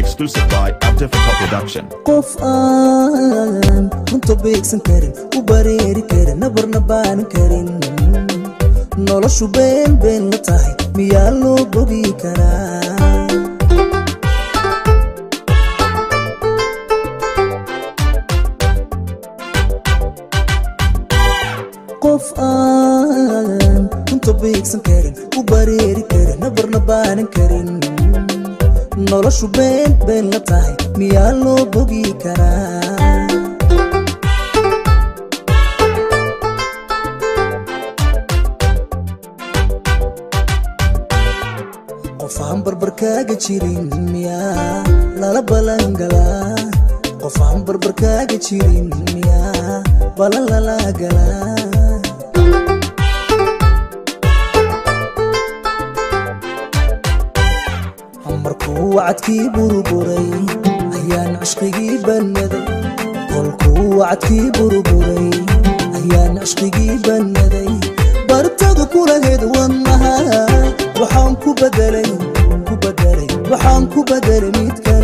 Exclusive by Abdifata Production. qof aan runta beegsan karin u bareeri karin nabarna baan karin noloshu been been la tahay miyaa loo bogi karaa qof aan runta beegsan karin u bareeri karin nabarna baan karin noloshu been been la tahay miyaa loo bogi karaa qof aan barbarkaaga jirin miyaa lala balan galaa qof aan barbarkaaga jirin miyaa balan lala galaa markuu wacadkii burburay ayaan cishqigii bannaday kolkuu wacadkii burburay ayaan cishqigii bannaday bartadu kulahayd wadnaha waxaan ku bedelay mid kale